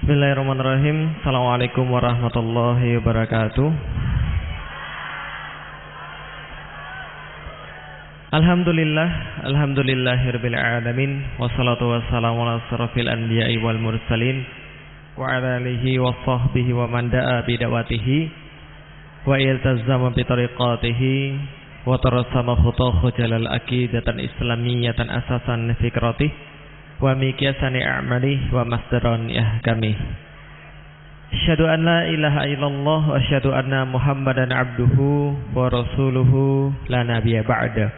Bismillahirrahmanirrahim. Assalamualaikum warahmatullahi wabarakatuh. Alhamdulillahirabbil alamin wassalatu wassalamu ala asrofil anbiya'i wal mursalin wa ala alihi wa sahbihi wa man da'a bi da'watihi wa iltazama bi tariqatihi wa tarassama khutahu jalal aqidatan islamiyatan asasan fikratih wa miqyasani a'malih wa masdaran ihkamih. Asyhadu an la ilaha illallah wa asyhadu anna Muhammadan abduhu wa rasuluhu la nabiyya ba'da.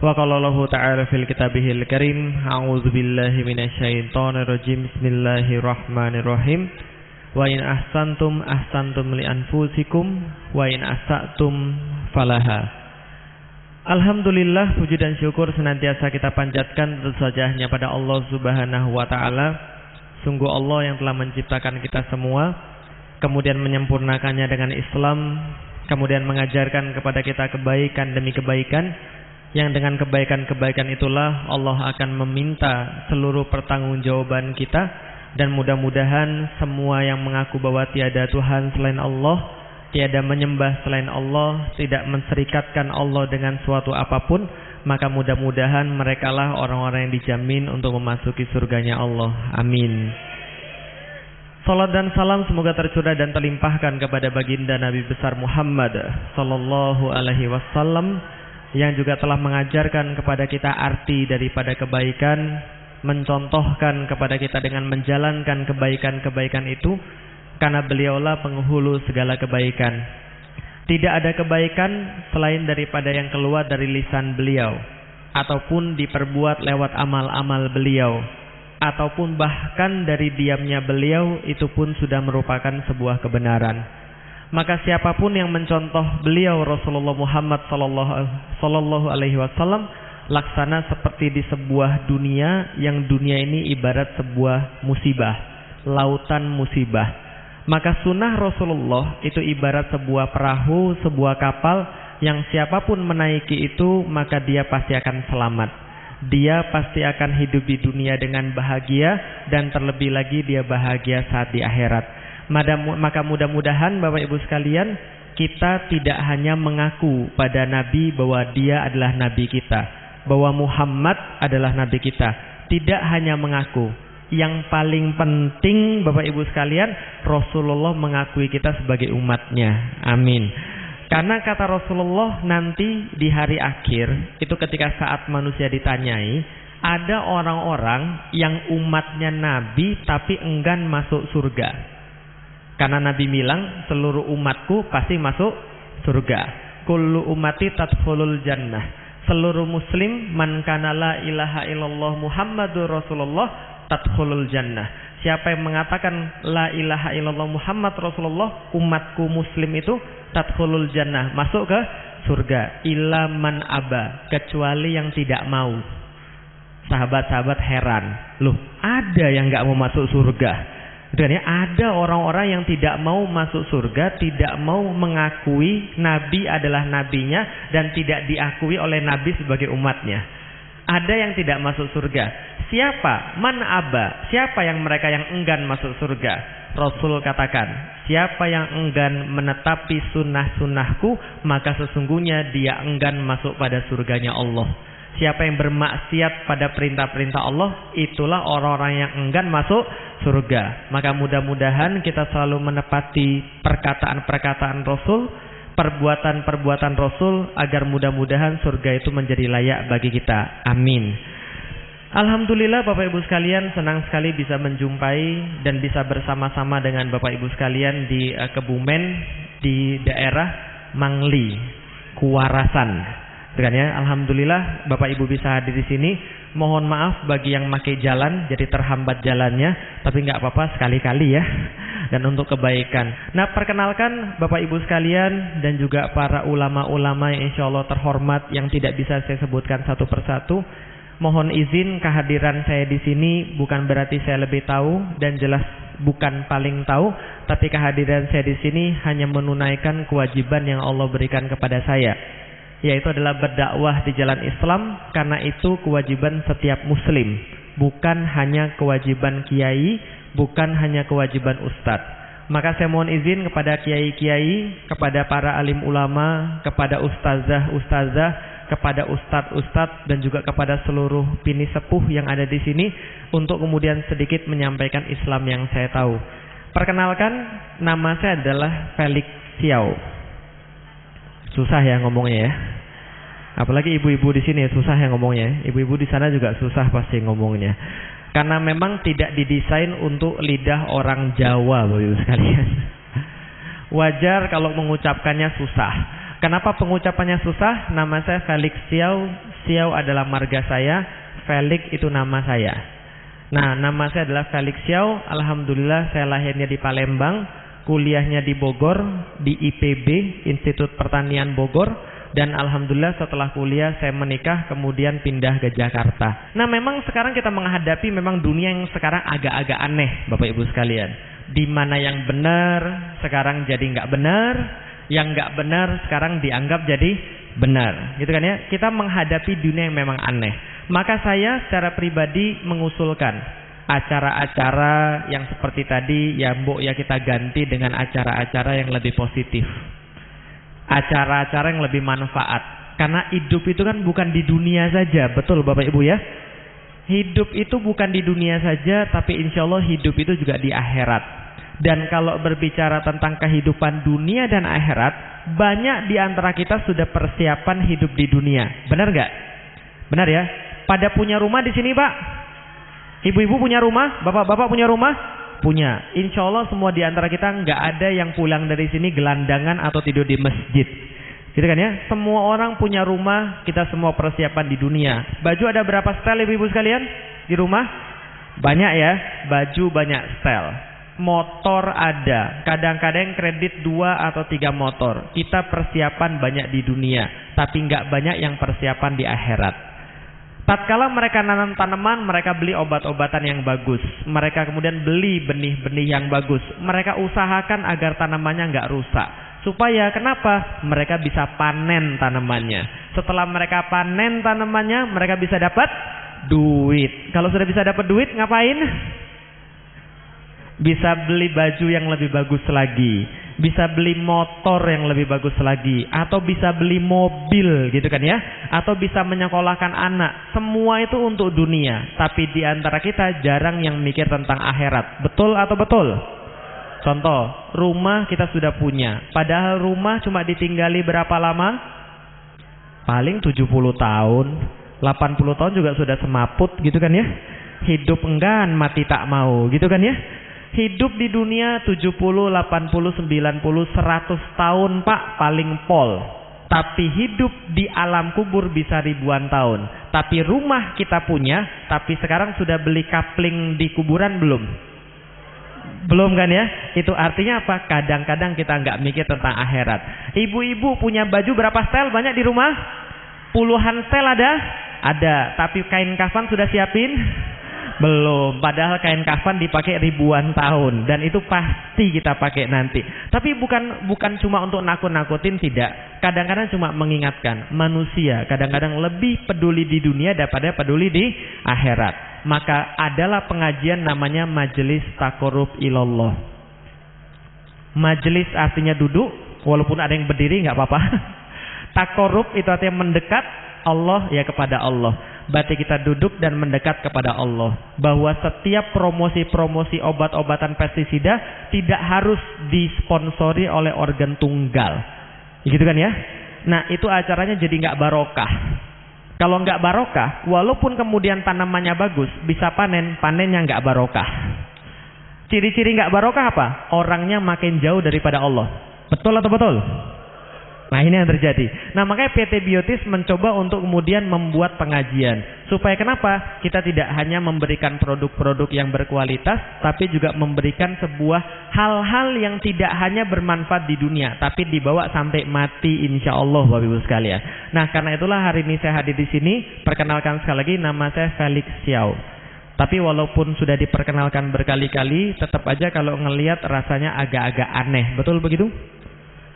Wa qala Allahu ta'ala fil kitabihil karim, a'udzu billahi minasyaitonir rajim. Bismillahirrahmanirrahim. Wa in ahsantum ahsantum li anfusikum wa in asa'tum falaha. Alhamdulillah, puji dan syukur senantiasa kita panjatkan tentu saja hanya pada Allah Subhanahu wa taala. Sungguh Allah yang telah menciptakan kita semua, kemudian menyempurnakannya dengan Islam, kemudian mengajarkan kepada kita kebaikan demi kebaikan, yang dengan kebaikan-kebaikan itulah Allah akan meminta seluruh pertanggungjawaban kita. Dan mudah-mudahan semua yang mengaku bahwa tiada Tuhan selain Allah, tiada menyembah selain Allah, tidak menserikatkan Allah dengan suatu apapun, maka mudah-mudahan merekalah orang-orang yang dijamin untuk memasuki surganya Allah. Amin. Salat dan salam semoga tercurah dan terlimpahkan kepada baginda Nabi besar Muhammad sallallahu alaihi wasallam, yang juga telah mengajarkan kepada kita arti daripada kebaikan, mencontohkan kepada kita dengan menjalankan kebaikan-kebaikan itu, karena beliaulah penghulu segala kebaikan. Tidak ada kebaikan selain daripada yang keluar dari lisan beliau, ataupun diperbuat lewat amal-amal beliau, ataupun bahkan dari diamnya beliau, itu pun sudah merupakan sebuah kebenaran. Maka siapapun yang mencontoh beliau Rasulullah Muhammad sallallahu alaihi wasallam, laksana seperti di sebuah dunia, yang dunia ini ibarat sebuah musibah, lautan musibah. Maka sunnah Rasulullah itu ibarat sebuah perahu, sebuah kapal, yang siapapun menaiki itu maka dia pasti akan selamat. Dia pasti akan hidup di dunia dengan bahagia, dan terlebih lagi dia bahagia saat di akhirat. Maka mudah-mudahan Bapak Ibu sekalian, kita tidak hanya mengaku pada Nabi bahwa dia adalah Nabi kita, bahwa Muhammad adalah Nabi kita. Tidak hanya mengaku. Yang paling penting Bapak Ibu sekalian, Rasulullah mengakui kita sebagai umatnya. Amin. Karena kata Rasulullah, nanti di hari akhir itu ketika saat manusia ditanyai, ada orang-orang yang umatnya Nabi tapi enggan masuk surga. Karena Nabi bilang seluruh umatku pasti masuk surga. Kullu ummati tadkhulul jannah. Seluruh muslim man kana la ilaha illallah Muhammadur Rasulullah tadkhulul jannah. Siapa yang mengatakan la ilaha illallah Muhammad Rasulullah, umatku muslim itu tadkhulul jannah, masuk ke surga. Illa man aba, kecuali yang tidak mau. Sahabat-sahabat heran, loh ada yang gak mau masuk surga? Dan ya, ada orang-orang yang tidak mau masuk surga, tidak mau mengakui Nabi adalah nabinya, dan tidak diakui oleh Nabi sebagai umatnya. Ada yang tidak masuk surga. Siapa? Man aba. Siapa yang mereka yang enggan masuk surga? Rasul katakan, siapa yang enggan menetapi sunnah-sunnahku, maka sesungguhnya dia enggan masuk pada surganya Allah. Siapa yang bermaksiat pada perintah-perintah Allah, itulah orang-orang yang enggan masuk surga. Maka mudah-mudahan kita selalu menepati perkataan-perkataan Rasul, perbuatan-perbuatan Rasul, agar mudah-mudahan surga itu menjadi layak bagi kita. Amin. Alhamdulillah Bapak Ibu sekalian, senang sekali bisa menjumpai dan bisa bersama-sama dengan Bapak Ibu sekalian di Kebumen, di daerah Mangli, Kuarasan. Kan ya, alhamdulillah Bapak Ibu bisa hadir di sini. Mohon maaf bagi yang pakai jalan jadi terhambat jalannya, tapi nggak apa-apa, sekali-kali ya. Dan untuk kebaikan. Nah, perkenalkan Bapak Ibu sekalian dan juga para ulama-ulama yang insya Allah terhormat yang tidak bisa saya sebutkan satu persatu. Mohon izin kehadiran saya di sini bukan berarti saya lebih tahu dan jelas bukan paling tahu, tapi kehadiran saya di sini hanya menunaikan kewajiban yang Allah berikan kepada saya, yaitu adalah berdakwah di jalan Islam, karena itu kewajiban setiap muslim, bukan hanya kewajiban kiai, bukan hanya kewajiban ustadz. Maka saya mohon izin kepada kiai-kiai, kepada para alim ulama, kepada ustazah-ustazah, kepada ustadz-ustadz, dan juga kepada seluruh pini sepuh yang ada di sini untuk kemudian sedikit menyampaikan Islam yang saya tahu. Perkenalkan, nama saya adalah Felix Xiao. Susah ya ngomongnya ya. Apalagi ibu-ibu di sini susah ya ngomongnya. Ibu-ibu di sana juga susah pasti ngomongnya. Karena memang tidak didesain untuk lidah orang Jawa, Bapak Ibu sekalian. Wajar kalau mengucapkannya susah. Kenapa pengucapannya susah? Nama saya Felix Xiao. Xiao adalah marga saya, Felix itu nama saya. Nah, nama saya adalah Felix Xiao. Alhamdulillah saya lahirnya di Palembang, kuliahnya di Bogor, di IPB, Institut Pertanian Bogor. Dan alhamdulillah setelah kuliah saya menikah, kemudian pindah ke Jakarta. Nah, memang sekarang kita menghadapi memang dunia yang sekarang agak-agak aneh, Bapak Ibu sekalian. Di mana yang benar sekarang jadi nggak benar, yang nggak benar sekarang dianggap jadi benar, gitu kan ya? Kita menghadapi dunia yang memang aneh. Maka saya secara pribadi mengusulkan acara-acara yang seperti tadi ya, mbok ya kita ganti dengan acara-acara yang lebih positif. Acara-acara yang lebih manfaat. Karena hidup itu kan bukan di dunia saja. Betul Bapak Ibu ya. Hidup itu bukan di dunia saja, tapi insya Allah hidup itu juga di akhirat. Dan kalau berbicara tentang kehidupan dunia dan akhirat, banyak di antara kita sudah persiapan hidup di dunia. Benar gak? Benar ya. Pada punya rumah di sini Pak? Ibu-ibu punya rumah? Bapak-bapak punya rumah? Punya. Insya Allah semua di antara kita nggak ada yang pulang dari sini gelandangan atau tidur di masjid. Gitu kan ya? Semua orang punya rumah, kita semua persiapan di dunia. Baju ada berapa style ibu-ibu sekalian di rumah? Banyak ya. Baju banyak style. Motor ada. Kadang-kadang kredit 2 atau 3 motor. Kita persiapan banyak di dunia, tapi nggak banyak yang persiapan di akhirat. Tatkala mereka nanam tanaman, mereka beli obat-obatan yang bagus. Mereka kemudian beli benih-benih yang bagus. Mereka usahakan agar tanamannya nggak rusak. Supaya kenapa? Mereka bisa panen tanamannya. Setelah mereka panen tanamannya, mereka bisa dapat duit. Kalau sudah bisa dapat duit, ngapain? Bisa beli baju yang lebih bagus lagi, bisa beli motor yang lebih bagus lagi, atau bisa beli mobil gitu kan ya, atau bisa menyekolahkan anak. Semua itu untuk dunia, tapi di antara kita jarang yang mikir tentang akhirat. Betul atau betul? Contoh, rumah kita sudah punya, padahal rumah cuma ditinggali berapa lama? Paling 70 tahun, 80 tahun juga sudah semaput gitu kan ya. Hidup enggan, mati tak mau gitu kan ya. Hidup di dunia 70, 80, 90, 100 tahun Pak paling pol. Tapi hidup di alam kubur bisa ribuan tahun. Tapi rumah kita punya, tapi sekarang sudah beli kapling di kuburan belum? Belum kan ya? Itu artinya apa? Kadang-kadang kita nggak mikir tentang akhirat. Ibu-ibu punya baju berapa style banyak di rumah? Puluhan style ada? Ada. Tapi kain kafan sudah siapin? Belum, padahal kain kafan dipakai ribuan tahun dan itu pasti kita pakai nanti. Tapi bukan cuma untuk nakut-nakutin, tidak. Kadang-kadang cuma mengingatkan manusia kadang-kadang lebih peduli di dunia daripada peduli di akhirat. Maka adalah pengajian namanya majelis taqarrub ilallah. Majelis artinya duduk, walaupun ada yang berdiri nggak apa-apa. Taqarrub itu artinya mendekat Allah ya kepada Allah. Berarti kita duduk dan mendekat kepada Allah. Bahwa setiap promosi-promosi obat-obatan pestisida tidak harus disponsori oleh organ tunggal. Gitu kan ya? Nah itu acaranya jadi nggak barokah. Kalau nggak barokah, walaupun kemudian tanamannya bagus, bisa panennya nggak barokah. Ciri-ciri nggak barokah apa? Orangnya makin jauh daripada Allah. Betul atau betul? Nah ini yang terjadi. Nah makanya PT Biotis mencoba untuk kemudian membuat pengajian. Supaya kenapa? Kita tidak hanya memberikan produk-produk yang berkualitas, tapi juga memberikan sebuah hal-hal yang tidak hanya bermanfaat di dunia, tapi dibawa sampai mati insya Allah Bapak Ibu sekalian. Nah karena itulah hari ini saya hadir di sini. Perkenalkan sekali lagi, nama saya Felix Xiao. Tapi walaupun sudah diperkenalkan berkali-kali, tetap aja kalau ngelihat rasanya agak-agak aneh. Betul begitu?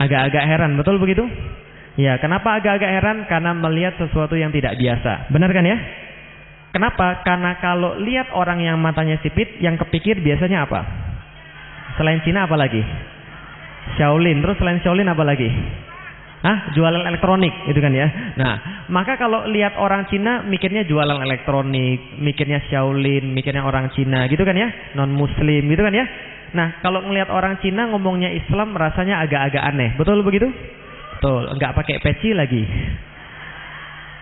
Agak-agak heran, betul begitu? Ya, kenapa agak-agak heran? Karena melihat sesuatu yang tidak biasa. Benar kan ya? Kenapa? Karena kalau lihat orang yang matanya sipit, yang kepikir biasanya apa? Selain Cina apa lagi? Shaolin. Terus selain Shaolin apa lagi? Hah? Jualan elektronik, itu kan ya. Nah, maka kalau lihat orang Cina mikirnya jualan elektronik, mikirnya Shaolin, mikirnya orang Cina, gitu kan ya? Non Muslim, gitu kan ya? Nah, kalau ngelihat orang Cina ngomongnya Islam rasanya agak-agak aneh. Betul begitu? Betul. Enggak pakai peci lagi.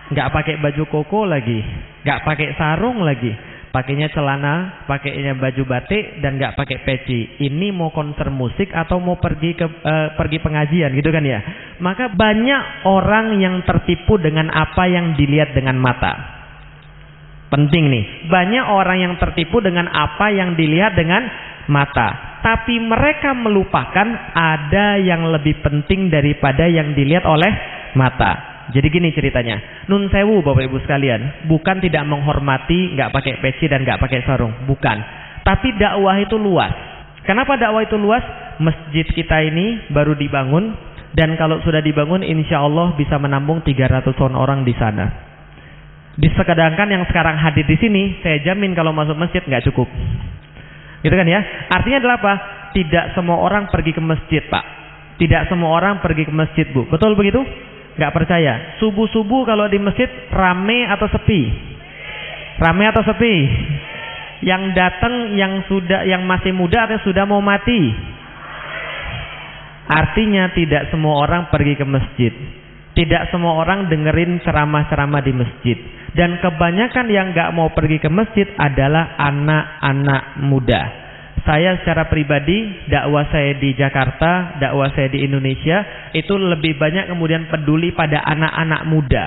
Nggak pakai baju koko lagi, nggak pakai sarung lagi, pakainya celana, pakainya baju batik dan nggak pakai peci. Ini mau konser musik atau mau pergi pengajian gitu kan ya? Maka banyak orang yang tertipu dengan apa yang dilihat dengan mata. Penting nih, banyak orang yang tertipu dengan apa yang dilihat dengan mata. Tapi mereka melupakan ada yang lebih penting daripada yang dilihat oleh mata. Jadi gini ceritanya, nun sewu Bapak Ibu sekalian, bukan tidak menghormati, nggak pakai peci dan nggak pakai sarung, bukan. Tapi dakwah itu luas. Kenapa dakwah itu luas? Masjid kita ini baru dibangun dan kalau sudah dibangun, insya Allah bisa menampung 300-an orang di sana. Sedangkan yang sekarang hadir di sini, saya jamin kalau masuk masjid nggak cukup. Gitu kan ya? Artinya adalah apa? Tidak semua orang pergi ke masjid, Pak. Tidak semua orang pergi ke masjid, Bu. Betul begitu? Nggak percaya. Subuh-subuh kalau di masjid rame atau sepi? Rame atau sepi? Yang datang yang masih muda atau sudah mau mati? Artinya tidak semua orang pergi ke masjid. Tidak semua orang dengerin ceramah-ceramah di masjid. Dan kebanyakan yang nggak mau pergi ke masjid adalah anak-anak muda. Saya secara pribadi, dakwah saya di Jakarta, dakwah saya di Indonesia, itu lebih banyak kemudian peduli pada anak-anak muda.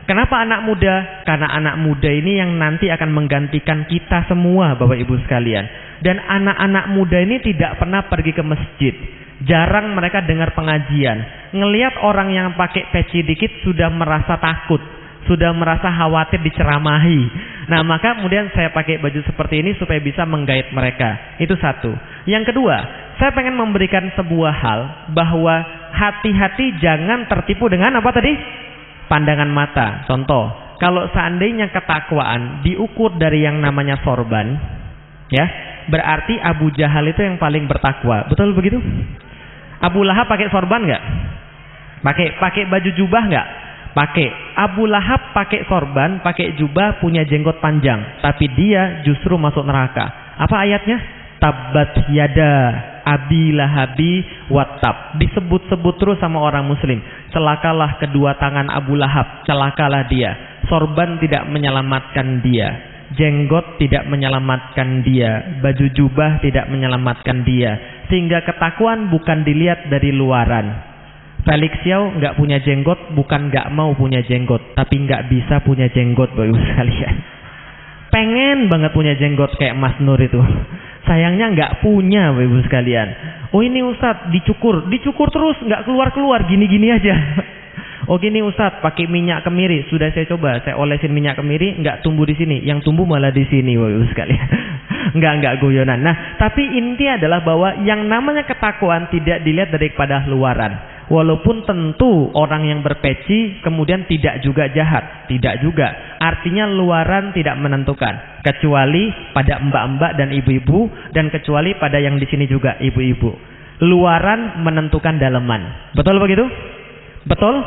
Kenapa anak muda? Karena anak muda ini yang nanti akan menggantikan kita semua, Bapak Ibu sekalian. Dan anak-anak muda ini tidak pernah pergi ke masjid. Jarang mereka dengar pengajian. Ngelihat orang yang pakai peci dikit sudah merasa takut, sudah merasa khawatir diceramahi. Nah, maka kemudian saya pakai baju seperti ini supaya bisa menggait mereka. Itu satu. Yang kedua, saya pengen memberikan sebuah hal bahwa hati-hati jangan tertipu dengan apa tadi? Pandangan mata. Contoh, kalau seandainya ketakwaan diukur dari yang namanya sorban, ya, berarti Abu Jahal itu yang paling bertakwa. Betul begitu? Abu Lahab pakai sorban nggak? Pakai baju jubah nggak? Pakai. Abu Lahab pakai sorban, pakai jubah, punya jenggot panjang, tapi dia justru masuk neraka. Apa ayatnya? Tabbat yada Abi Lahabi wattab. Disebut-sebut terus sama orang muslim. Celakalah kedua tangan Abu Lahab, celakalah dia. Sorban tidak menyelamatkan dia, jenggot tidak menyelamatkan dia, baju jubah tidak menyelamatkan dia. Sehingga ketakwaan bukan dilihat dari luaran. Felix Xiao nggak punya jenggot, bukan nggak mau punya jenggot, tapi nggak bisa punya jenggot, Bapak Ibu sekalian. Pengen banget punya jenggot kayak Mas Nur itu. Sayangnya nggak punya, Bapak Ibu sekalian. Oh ini Ustadz dicukur terus nggak keluar gini-gini aja. Oh gini Ustadz pakai minyak kemiri, sudah saya coba, saya olesin minyak kemiri, nggak tumbuh di sini, yang tumbuh malah di sini, Bapak Ibu sekalian. Nggak guyonan. Nah, tapi inti adalah bahwa yang namanya ketakwaan tidak dilihat daripada luaran. Walaupun tentu orang yang berpeci kemudian tidak juga jahat, tidak juga. Artinya luaran tidak menentukan, kecuali pada mbak-mbak dan ibu-ibu, dan kecuali pada yang di sini juga ibu-ibu. Luaran menentukan daleman. Betul begitu? Betul?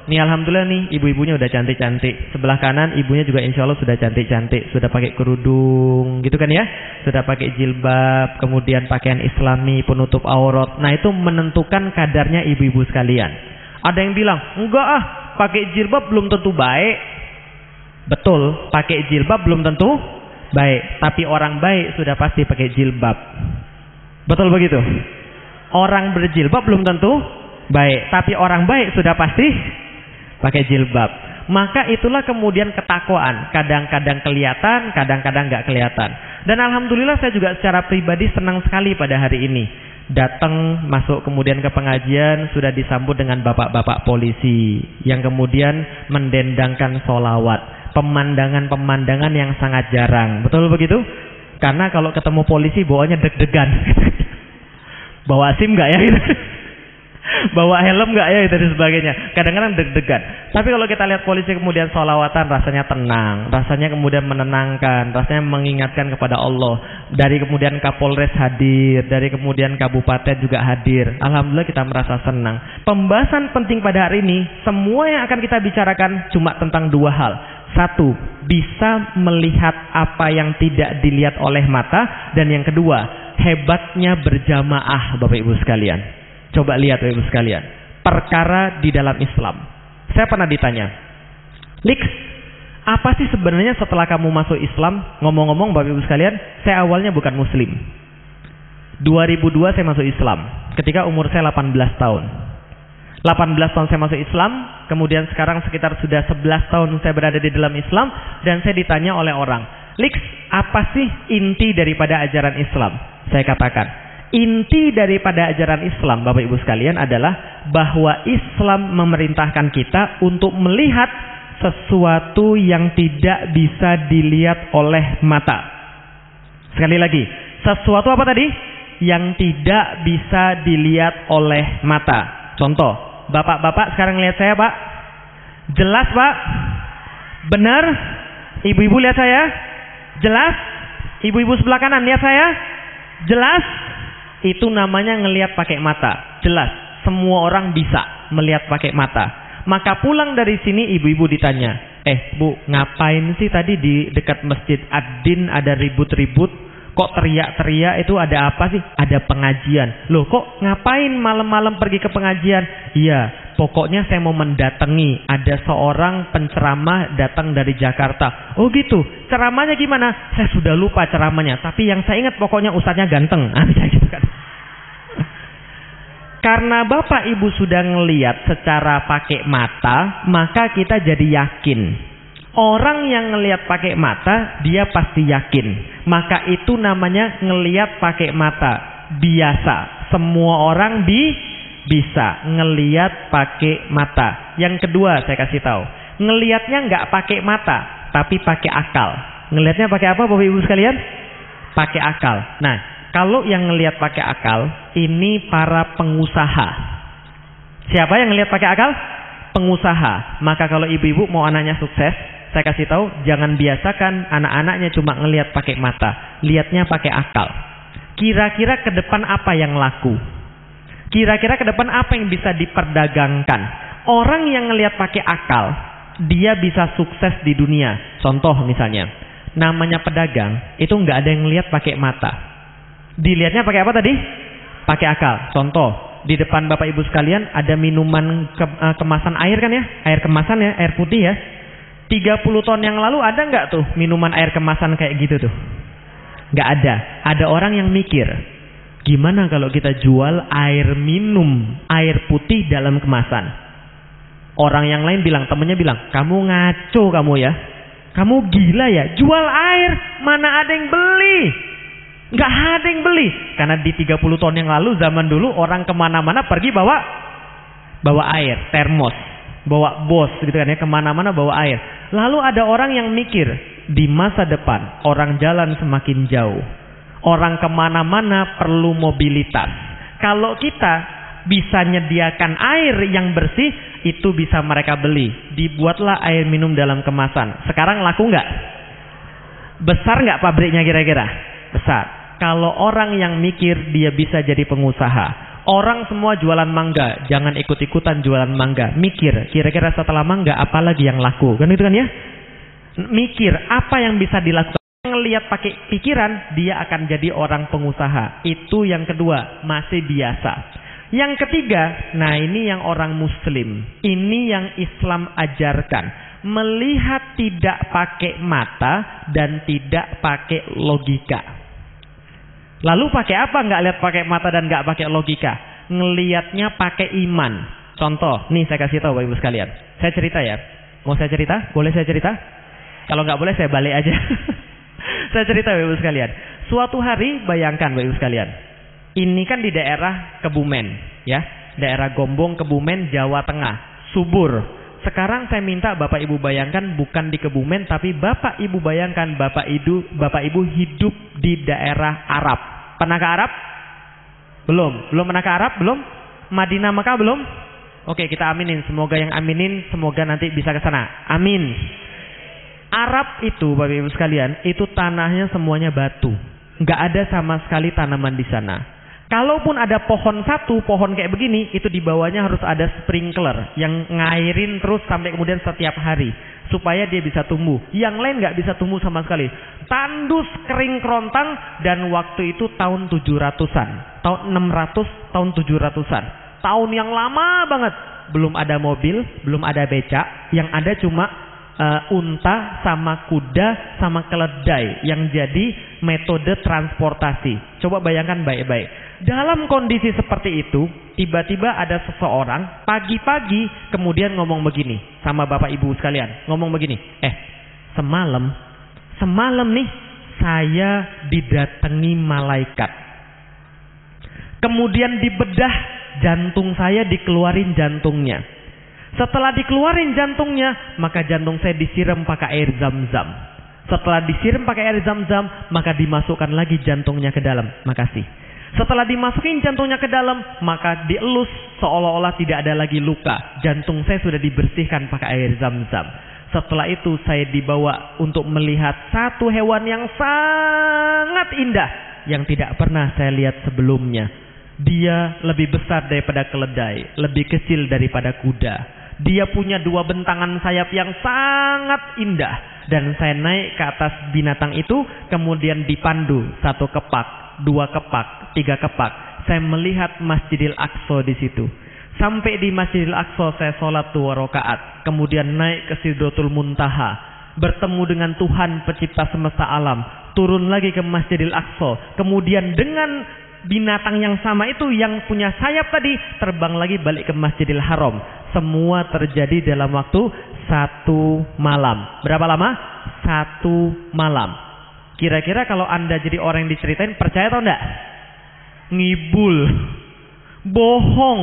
Nih alhamdulillah nih ibu-ibunya udah cantik-cantik. Sebelah kanan ibunya juga insya Allah sudah cantik-cantik, sudah pakai kerudung, gitu kan ya? Sudah pakai jilbab, kemudian pakaian Islami penutup aurat. Nah itu menentukan kadarnya ibu-ibu sekalian. Ada yang bilang enggak pakai jilbab belum tentu baik. Betul, pakai jilbab belum tentu baik. Tapi orang baik sudah pasti pakai jilbab. Betul begitu? Orang berjilbab belum tentu baik, tapi orang baik sudah pasti pakai jilbab. Maka itulah kemudian ketakwaan. Kadang-kadang kelihatan, kadang-kadang nggak kelihatan. Dan alhamdulillah saya juga secara pribadi senang sekali pada hari ini. Datang, masuk kemudian ke pengajian, sudah disambut dengan bapak-bapak polisi yang kemudian mendendangkan sholawat. Pemandangan-pemandangan yang sangat jarang. Betul begitu? Karena kalau ketemu polisi bawaannya deg-degan. Bawa SIM nggak ya? Bawa helm nggak ya, itu dan sebagainya. Kadang-kadang deg-degan. Tapi kalau kita lihat polisi kemudian sholawatan, rasanya tenang, rasanya kemudian menenangkan, rasanya mengingatkan kepada Allah. Dari kemudian Kapolres hadir, dari kemudian Kabupaten juga hadir. Alhamdulillah kita merasa senang. Pembahasan penting pada hari ini, semua yang akan kita bicarakan cuma tentang dua hal. Satu, bisa melihat apa yang tidak dilihat oleh mata. Dan yang kedua, hebatnya berjamaah, Bapak Ibu sekalian. Coba lihat Bapak Ibu sekalian, perkara di dalam Islam. Saya pernah ditanya, Lix, apa sih sebenarnya setelah kamu masuk Islam? Ngomong-ngomong Bapak Ibu sekalian, saya awalnya bukan Muslim. 2002 saya masuk Islam, ketika umur saya 18 tahun. 18 tahun saya masuk Islam, kemudian sekarang sekitar sudah 11 tahun saya berada di dalam Islam. Dan saya ditanya oleh orang, Lix, apa sih inti daripada ajaran Islam? Saya katakan, inti daripada ajaran Islam, Bapak Ibu sekalian, adalah bahwa Islam memerintahkan kita untuk melihat sesuatu yang tidak bisa dilihat oleh mata. Sekali lagi, sesuatu apa tadi? Yang tidak bisa dilihat oleh mata. Contoh, bapak-bapak sekarang lihat saya, Pak. Jelas, Pak? Benar? Ibu-ibu lihat saya? Jelas? Ibu-ibu sebelah kanan lihat saya? Jelas? Itu namanya ngelihat pakai mata. Jelas, semua orang bisa melihat pakai mata. Maka pulang dari sini ibu-ibu ditanya, Bu, ngapain sih tadi di dekat Masjid Ad-Din ada ribut-ribut? Kok teriak-teriak, itu ada apa sih? Ada pengajian. Loh, kok ngapain malam-malam pergi ke pengajian? Iya, pokoknya saya mau mendatangi. Ada seorang penceramah datang dari Jakarta. Oh gitu, ceramahnya gimana? Saya sudah lupa ceramahnya, tapi yang saya ingat pokoknya ustadznya ganteng. Gitu kan. Karena Bapak Ibu sudah ngelihat secara pakai mata, maka kita jadi yakin. Orang yang ngelihat pakai mata, dia pasti yakin. Maka itu namanya ngelihat pakai mata. Biasa. Semua orang bisa ngelihat pakai mata. Yang kedua saya kasih tahu. Ngelihatnya nggak pakai mata, tapi pakai akal. Ngelihatnya pakai apa Bapak Ibu sekalian? Pakai akal. Nah, kalau yang ngelihat pakai akal, ini para pengusaha. Siapa yang ngelihat pakai akal? Pengusaha. Maka kalau ibu-ibu mau anaknya sukses, saya kasih tahu, jangan biasakan anak-anaknya cuma ngelihat pakai mata, lihatnya pakai akal. Kira-kira ke depan apa yang laku? Kira-kira ke depan apa yang bisa diperdagangkan? Orang yang ngelihat pakai akal, dia bisa sukses di dunia. Contoh misalnya, namanya pedagang, itu nggak ada yang ngelihat pakai mata. Dilihatnya pakai apa tadi? Pakai akal. Contoh, di depan Bapak Ibu sekalian ada minuman kemasan air kan ya? Air kemasan ya, air putih ya. 30 tahun yang lalu ada nggak tuh minuman air kemasan kayak gitu tuh? Nggak ada. Ada orang yang mikir, gimana kalau kita jual air minum, air putih dalam kemasan? Orang yang lain bilang, temennya bilang, kamu ngaco kamu ya, kamu gila ya, jual air mana ada yang beli? Nggak ada yang beli. Karena di 30 tahun yang lalu, zaman dulu orang kemana-mana pergi bawa air, termos, bawa bos gitu kan ya, kemana-mana bawa air. Lalu ada orang yang mikir, di masa depan orang jalan semakin jauh, orang kemana-mana perlu mobilitas. Kalau kita bisa nyediakan air yang bersih, itu bisa mereka beli. Dibuatlah air minum dalam kemasan. Sekarang laku nggak? Besar nggak pabriknya kira-kira? Besar. Kalau orang yang mikir, dia bisa jadi pengusaha. Orang semua jualan mangga, jangan ikut-ikutan jualan mangga. Mikir, kira-kira setelah mangga apalagi yang laku, kan itu kan ya? Mikir apa yang bisa dilakukan. Ngelihat pakai pikiran, dia akan jadi orang pengusaha. Itu yang kedua, masih biasa. Yang ketiga, nah ini yang orang Muslim, ini yang Islam ajarkan. Melihat tidak pakai mata dan tidak pakai logika. Lalu pakai apa nggak lihat pakai mata dan nggak pakai logika? Ngelihatnya pakai iman. Contoh, nih saya kasih tahu Bapak Ibu sekalian. Saya cerita ya. Mau saya cerita? Boleh saya cerita? Kalau nggak boleh saya balik aja. Saya cerita Bapak Ibu sekalian. Suatu hari bayangkan Bapak Ibu sekalian. Ini kan di daerah Kebumen, ya, daerah Gombong, Kebumen, Jawa Tengah, subur. Sekarang saya minta Bapak Ibu bayangkan bukan di Kebumen, tapi Bapak Ibu bayangkan Bapak Ibu hidup di daerah Arab. Pernah ke Arab? Belum pernah ke Arab? Belum? Madinah Mekah belum? Oke, kita aminin. Semoga yang aminin, semoga nanti bisa ke sana. Amin. Arab itu, Bapak Ibu sekalian, itu tanahnya semuanya batu. Nggak ada sama sekali tanaman di sana. Kalaupun ada pohon satu, pohon kayak begini, itu di bawahnya harus ada sprinkler yang ngairin terus sampai kemudian setiap hari supaya dia bisa tumbuh. Yang lain nggak bisa tumbuh sama sekali. Tandus, kering kerontang, dan waktu itu tahun 700-an, tahun 600, tahun 700-an. Tahun yang lama banget. Belum ada mobil, belum ada becak, yang ada cuma unta sama kuda sama keledai yang jadi metode transportasi. Coba bayangkan baik-baik. Dalam kondisi seperti itu, tiba-tiba ada seseorang pagi-pagi kemudian ngomong begini sama Bapak Ibu sekalian, ngomong begini, semalam nih saya didatangi malaikat. Kemudian dibedah jantung saya, dikeluarin jantungnya. Setelah dikeluarin jantungnya, maka jantung saya disiram pakai air zam-zam. Setelah disiram pakai air zam-zam, maka dimasukkan lagi jantungnya ke dalam. Makasih. Setelah dimasukin jantungnya ke dalam, maka dielus seolah-olah tidak ada lagi luka. Jantung saya sudah dibersihkan pakai air zam-zam. Setelah itu saya dibawa untuk melihat satu hewan yang sangat indah yang tidak pernah saya lihat sebelumnya. Dia lebih besar daripada keledai, lebih kecil daripada kuda. Dia punya 2 bentangan sayap yang sangat indah. Dan saya naik ke atas binatang itu, kemudian dipandu 1 kepak, 2 kepak, 3 kepak. Saya melihat Masjidil Aqsa di situ. Sampai di Masjidil Aqsa saya sholat 2 rakaat. Kemudian naik ke Sidratul Muntaha, bertemu dengan Tuhan pencipta semesta alam. Turun lagi ke Masjidil Aqsa. Kemudian dengan binatang yang sama itu yang punya sayap tadi terbang lagi balik ke Masjidil Haram. Semua terjadi dalam waktu 1 malam. Berapa lama? 1 malam. Kira-kira kalau Anda jadi orang yang diceritain, percaya atau enggak? Ngibul, bohong,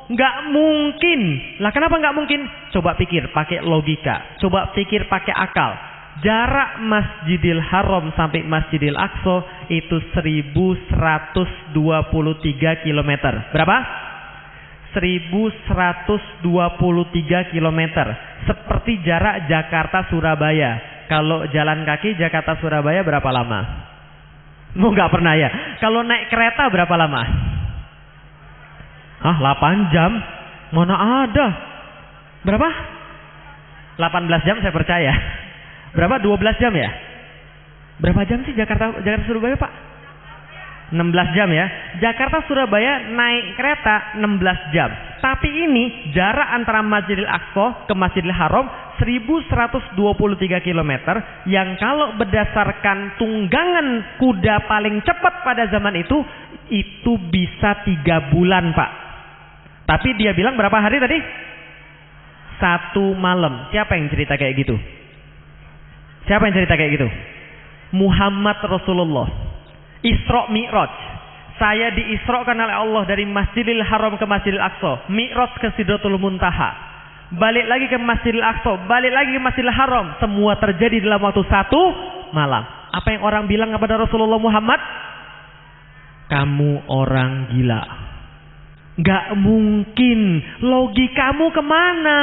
nggak mungkin. Lah kenapa nggak mungkin? Coba pikir pakai logika, coba pikir pakai akal. Jarak Masjidil Haram sampai Masjidil Aqsa itu 1123 km. Berapa? 1123 km. Seperti jarak Jakarta Surabaya. Kalau jalan kaki Jakarta Surabaya berapa lama? Nggak pernah ya. Kalau naik kereta berapa lama? 8 jam. Mana ada? Berapa? 18 jam saya percaya. Berapa? 12 jam ya? Berapa jam sih Jakarta Surabaya, Pak? 16 jam ya. Jakarta Surabaya naik kereta 16 jam. Tapi ini jarak antara Masjidil Aqsa ke Masjidil Haram 1123 km yang kalau berdasarkan tunggangan kuda paling cepat pada zaman itu bisa 3 bulan, Pak. Tapi dia bilang berapa hari tadi? 1 malam. Siapa yang cerita kayak gitu? Siapa yang cerita kayak gitu? Muhammad Rasulullah. Isra Mi'raj. Saya diisrokan oleh Allah dari Masjidil Haram ke Masjidil Aqsa. Mi'raj ke Sidratul Muntaha. Balik lagi ke Masjidil Aqsa. Balik lagi ke Masjidil Haram. Semua terjadi dalam waktu 1 malam. Apa yang orang bilang kepada Rasulullah Muhammad? Kamu orang gila. Gak mungkin. Logikamu kemana?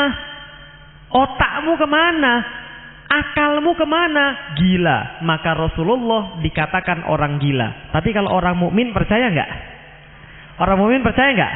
Otakmu kemana? Akalmu kemana? Gila. Maka Rasulullah dikatakan orang gila. Tapi kalau orang mukmin percaya nggak? Orang mukmin percaya nggak?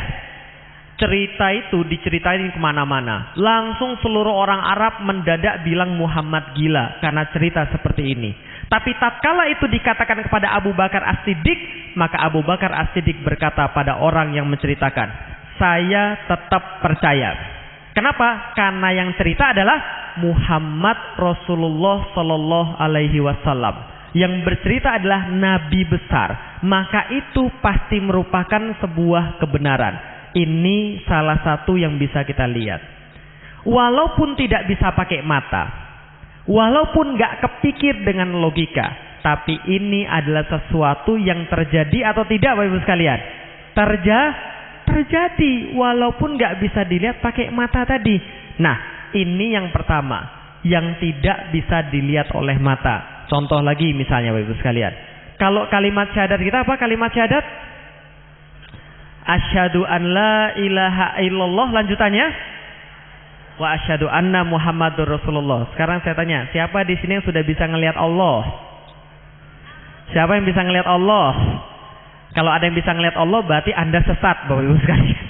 Cerita itu diceritain kemana-mana. Langsung seluruh orang Arab mendadak bilang Muhammad gila karena cerita seperti ini. Tapi tatkala itu dikatakan kepada Abu Bakar As-Siddiq, maka Abu Bakar As-Siddiq berkata pada orang yang menceritakan, saya tetap percaya. Kenapa? Karena yang cerita adalah Muhammad Rasulullah Sallallahu Alaihi Wasallam. Yang bercerita adalah Nabi besar. Maka itu pasti merupakan sebuah kebenaran. Ini salah satu yang bisa kita lihat. Walaupun tidak bisa pakai mata, walaupun gak kepikir dengan logika, tapi ini adalah sesuatu yang terjadi atau tidak, Bapak Ibu sekalian? Terjadi walaupun gak bisa dilihat pakai mata tadi. Nah, ini yang pertama yang tidak bisa dilihat oleh mata. Contoh lagi misalnya Bapak Ibu sekalian. Kalau kalimat syahadat kita apa? Kalimat syahadat Asyhadu an la ilaha illallah, lanjutannya wa asyhadu anna Muhammadur Rasulullah. Sekarang saya tanya, siapa di sini yang sudah bisa ngelihat Allah? Siapa yang bisa ngelihat Allah? Kalau ada yang bisa ngelihat Allah, berarti Anda sesat, Bapak Ibu sekalian.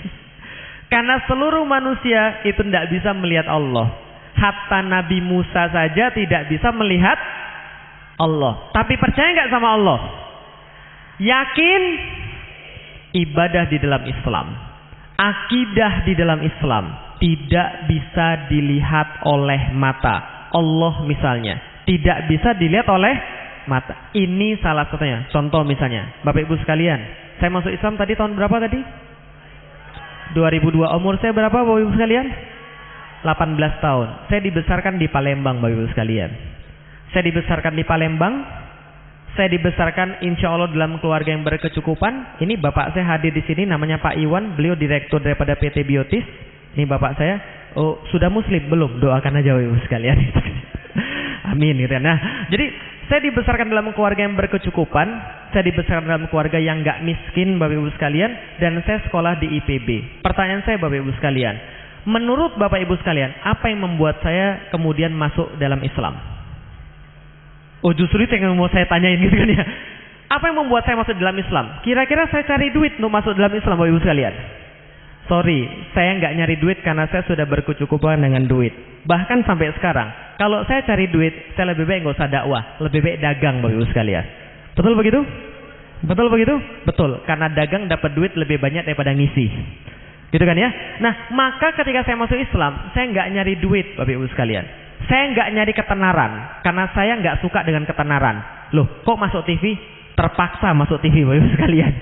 Karena seluruh manusia itu tidak bisa melihat Allah. Hatta Nabi Musa saja tidak bisa melihat Allah. Tapi percaya nggak sama Allah? Yakin? Ibadah di dalam Islam, akidah di dalam Islam tidak bisa dilihat oleh mata. Allah misalnya tidak bisa dilihat oleh mata. Ini salah satunya. Contoh misalnya, Bapak Ibu sekalian, saya masuk Islam tadi tahun berapa tadi? 2002. Umur saya berapa Bapak Ibu sekalian? 18 tahun. Saya dibesarkan di Palembang Bapak Ibu sekalian. Saya dibesarkan di Palembang. Saya dibesarkan insya Allah dalam keluarga yang berkecukupan. Ini bapak saya hadir di sini, namanya Pak Iwan. Beliau direktur daripada PT Biotis. Ini bapak saya. Oh, sudah muslim belum? Doakan aja Ibu sekalian. Amin. Gitu. Nah, jadi saya dibesarkan dalam keluarga yang berkecukupan. Saya dibesarkan dalam keluarga yang nggak miskin, Bapak Ibu sekalian. Dan saya sekolah di IPB. Pertanyaan saya, Bapak Ibu sekalian, menurut Bapak Ibu sekalian, apa yang membuat saya kemudian masuk dalam Islam? Oh, justru itu yang mau saya tanyain gitu kan ya. Apa yang membuat saya masuk dalam Islam? Kira-kira saya cari duit untuk masuk dalam Islam, Bapak Ibu sekalian? Sorry, saya nggak nyari duit karena saya sudah berkecukupan dengan duit. Bahkan sampai sekarang, kalau saya cari duit, saya lebih baik nggak usah dakwah, lebih baik dagang, Bapak Ibu sekalian. Betul begitu? Betul begitu? Betul. Karena dagang dapat duit lebih banyak daripada ngisi. Gitu kan ya? Nah, maka ketika saya masuk Islam, saya nggak nyari duit, Bapak Ibu sekalian. Saya nggak nyari ketenaran, karena saya nggak suka dengan ketenaran. Loh, kok masuk TV? Terpaksa masuk TV, Bapak Ibu sekalian.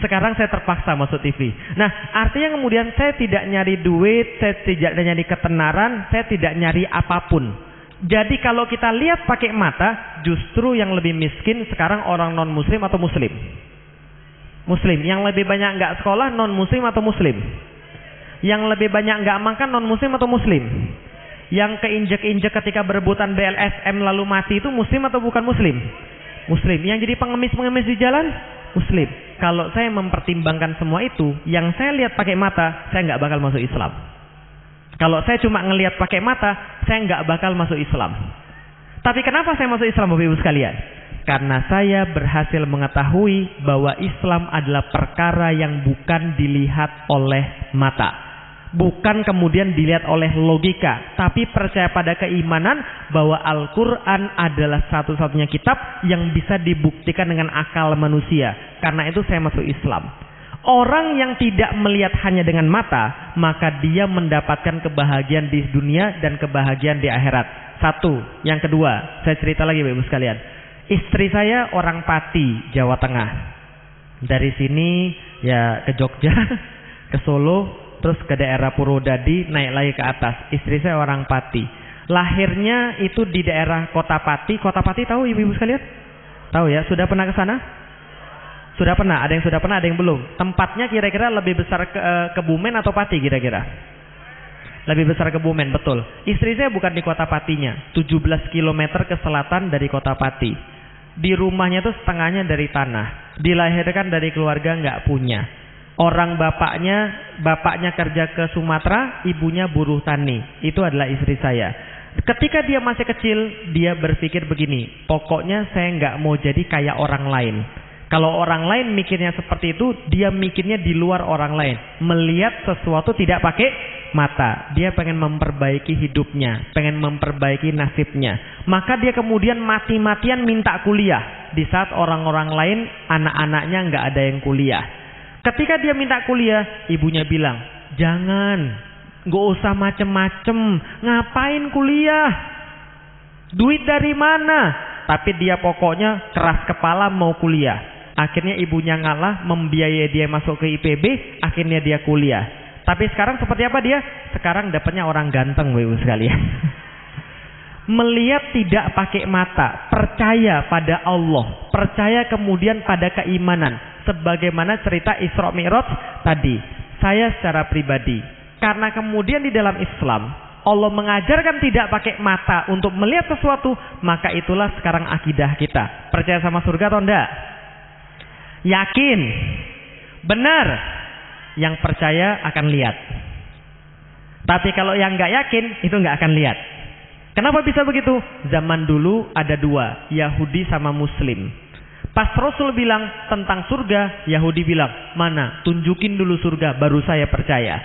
Sekarang saya terpaksa masuk TV. Nah, artinya kemudian saya tidak nyari duit, saya tidak nyari ketenaran, saya tidak nyari apapun. Jadi kalau kita lihat pakai mata, justru yang lebih miskin sekarang orang non muslim atau muslim? Muslim. Yang lebih banyak nggak sekolah non muslim atau muslim? Yang lebih banyak nggak makan non muslim atau muslim? Yang keinjek-injek ketika berebutan BLSM lalu mati itu muslim atau bukan muslim? Muslim. Yang jadi pengemis-pengemis di jalan? Muslim. Kalau saya mempertimbangkan semua itu, yang saya lihat pakai mata, saya nggak bakal masuk Islam. Kalau saya cuma ngelihat pakai mata, saya nggak bakal masuk Islam. Tapi kenapa saya masuk Islam, Bapak Ibu sekalian? Karena saya berhasil mengetahui bahwa Islam adalah perkara yang bukan dilihat oleh mata. Bukan kemudian dilihat oleh logika, tapi percaya pada keimanan bahwa Al-Quran adalah satu-satunya kitab yang bisa dibuktikan dengan akal manusia. Karena itu saya masuk Islam. Orang yang tidak melihat hanya dengan mata, maka dia mendapatkan kebahagiaan di dunia dan kebahagiaan di akhirat. Satu. Yang kedua, saya cerita lagi Bapak Ibu sekalian. Istri saya orang Pati, Jawa Tengah. Dari sini ya ke Jogja, ke Solo, terus ke daerah Purwodadi, naik lagi ke atas. Istri saya orang Pati. Lahirnya itu di daerah Kota Pati. Kota Pati tahu ibu-ibu sekalian? Tahu ya? Sudah pernah ke sana? Sudah pernah. Ada yang sudah pernah, ada yang belum. Tempatnya kira-kira lebih besar ke Kebumen atau Pati kira-kira? Lebih besar Kebumen, betul. Istri saya bukan di Kota Patinya. 17 km ke selatan dari Kota Pati. Di rumahnya tuh setengahnya dari tanah. Dilahirkan dari keluarga nggak punya. Orang bapaknya kerja ke Sumatera, ibunya buruh tani. Itu adalah istri saya. Ketika dia masih kecil, dia berpikir begini, pokoknya saya nggak mau jadi kayak orang lain. Kalau orang lain mikirnya seperti itu, dia mikirnya di luar orang lain. Melihat sesuatu tidak pakai mata. Dia pengen memperbaiki hidupnya, pengen memperbaiki nasibnya. Maka dia kemudian mati-matian minta kuliah. Di saat orang-orang lain, anak-anaknya nggak ada yang kuliah. Ketika dia minta kuliah, ibunya bilang, jangan, nggak usah macem-macem, ngapain kuliah? Duit dari mana? Tapi dia pokoknya keras kepala mau kuliah. Akhirnya ibunya ngalah, membiayai dia masuk ke IPB, akhirnya dia kuliah. Tapi sekarang seperti apa dia? Sekarang dapatnya orang ganteng, Ibu sekalian. Melihat tidak pakai mata, percaya pada Allah, percaya kemudian pada keimanan. Sebagaimana cerita Isra Mi'raj tadi, saya secara pribadi, karena kemudian di dalam Islam Allah mengajarkan tidak pakai mata untuk melihat sesuatu, maka itulah sekarang akidah kita. Percaya sama surga atau enggak? Yakin? Benar? Yang percaya akan lihat. Tapi kalau yang nggak yakin, itu nggak akan lihat. Kenapa bisa begitu? Zaman dulu ada dua, Yahudi sama Muslim. Pas Rasul bilang tentang surga, Yahudi bilang, mana? Tunjukin dulu surga, baru saya percaya.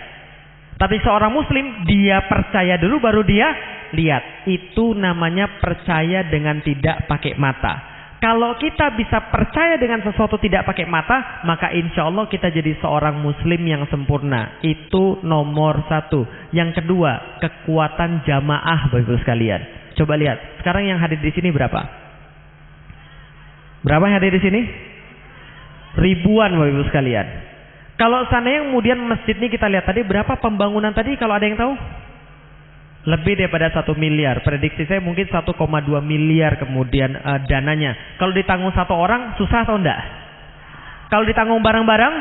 Tapi seorang Muslim, dia percaya dulu, baru dia lihat. Itu namanya percaya dengan tidak pakai mata. Kalau kita bisa percaya dengan sesuatu tidak pakai mata, maka insya Allah kita jadi seorang Muslim yang sempurna. Itu nomor satu. Yang kedua, kekuatan jamaah, Bapak Ibu sekalian. Coba lihat, sekarang yang hadir di sini berapa? Berapa yang hadir di sini? Ribuan, Bapak Ibu sekalian. Kalau seandainya kemudian masjid ini kita lihat tadi, berapa pembangunan tadi kalau ada yang tahu? Lebih daripada 1 miliar. Prediksi saya mungkin 1,2 miliar kemudian dananya. Kalau ditanggung satu orang, susah atau enggak? Kalau ditanggung bareng-bareng,